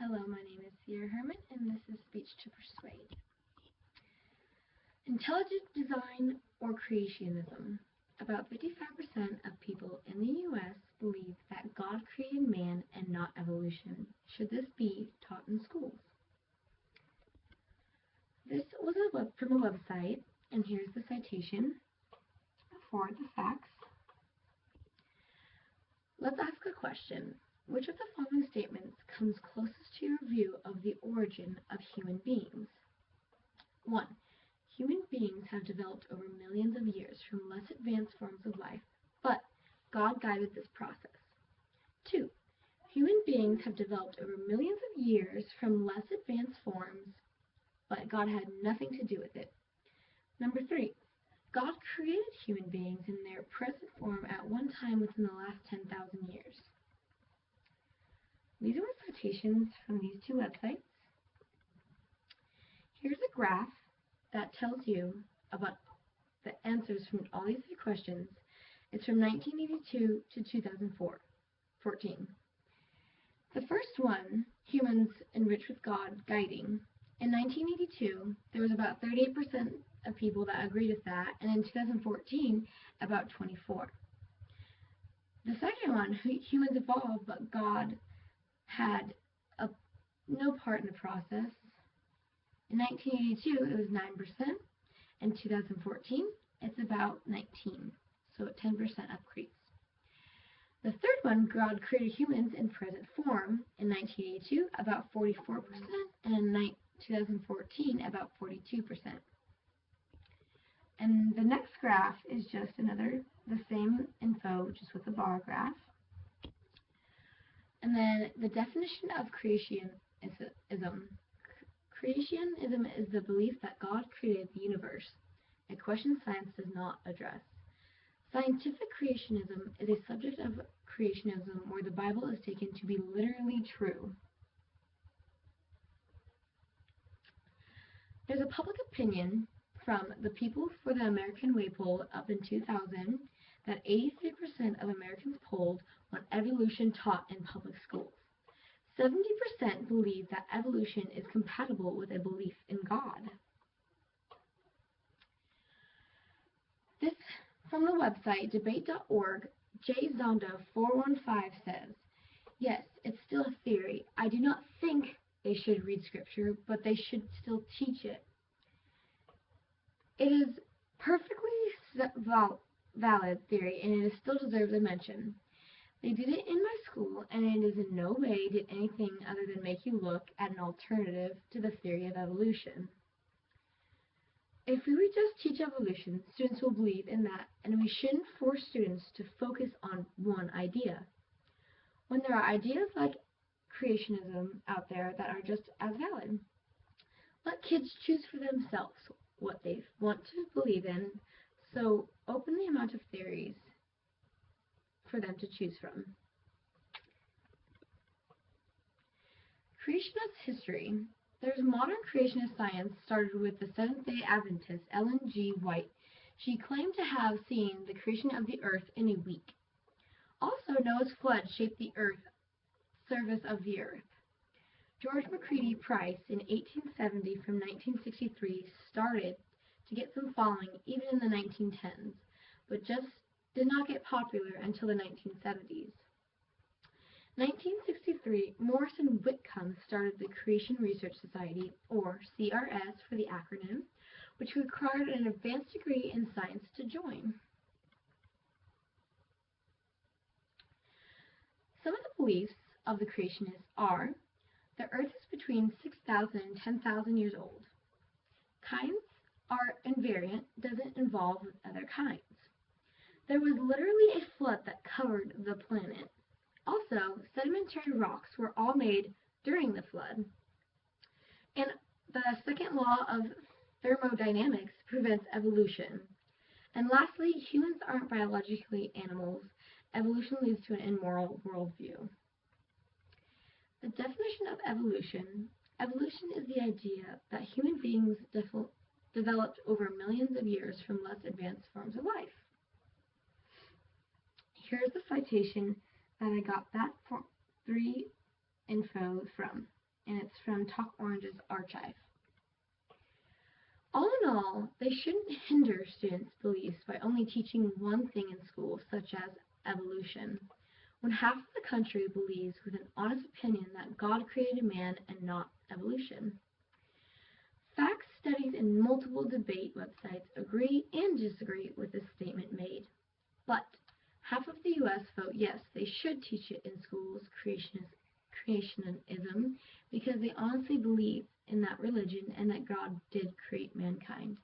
Hello, my name is Ciera Herman, and this is Speech to Persuade. Intelligent design or creationism. About 55% of people in the U.S. believe that God created man and not evolution. Should this be taught in schools? This was from a website, and here's the citation for the facts. Let's ask a question. Which of the following statements comes closest to your view of the origin of human beings? 1. Human beings have developed over millions of years from less advanced forms of life, but God guided this process. 2. Human beings have developed over millions of years from less advanced forms, but God had nothing to do with it. Number 3. God created human beings in their present form at one time within the last 10,000 years. These are citations from these two websites. Here's a graph that tells you about the answers from all these three questions. It's from 1982 to 2014. The first one, humans enriched with God guiding. In 1982, there was about 38% of people that agreed with that, and in 2014, about 24%. The second one, humans evolved, but God had no part in the process. In 1982, it was 9%. In 2014, it's about 19%, so a 10% increase. The third one, God created humans in present form. In 1982, about 44%, and in 2014, about 42%. And the next graph is just the same info, just with a bar graph. And then the definition of creationism. Creationism is the belief that God created the universe, a question science does not address. Scientific creationism is a subject of creationism where the Bible is taken to be literally true. There's a public opinion from the People for the American Way poll up in 2000 that 83% of Americans polled want evolution taught in public schools. 70% believe that evolution is compatible with a belief in God. This from the website debate.org, J. Zonda 415 says, yes, it's still a theory. I do not think they should read scripture, but they should still teach it. It is perfectly valid theory, and it still deserves a mention. They did it in my school, and it is in no way did anything other than make you look at an alternative to the theory of evolution. If we would just teach evolution, students will believe in that, and we shouldn't force students to focus on one idea. When there are ideas like creationism out there that are just as valid, let kids choose for themselves what they want to believe in, so open the amount of theories for them to choose from. Creationist history. There's modern creationist science started with the Seventh-day Adventist Ellen G. White. She claimed to have seen the creation of the earth in a week. Also, Noah's flood shaped the surface of the earth. George McCready Price in 1870 from 1963 started to get some following even in the 1910s, but just did not get popular until the 1970s. 1963, Morrison Whitcomb started the Creation Research Society, or CRS for the acronym, which required an advanced degree in science to join. Some of the beliefs of the creationists are: the earth is between 6,000 and 10,000 years old. Kinds are invariant, doesn't involve with other kinds. There was literally a flood that covered the planet. Also, sedimentary rocks were all made during the flood. And the second law of thermodynamics prevents evolution. And lastly, humans aren't biologically animals. Evolution leads to an immoral worldview. The definition of evolution. Evolution is the idea that human beings developed over millions of years from less advanced forms of life. Here's the citation that I got that three info from. and it's from Talk Orange's archive. All in all, they shouldn't hinder students' beliefs by only teaching one thing in school, such as evolution, when half of the country believes with an honest opinion that God created man and not evolution. Fact studies and multiple debate websites agree and disagree with this statement made. But half of the U.S. vote yes, they should teach it in schools, creationism, because they honestly believe in that religion and that God did create mankind.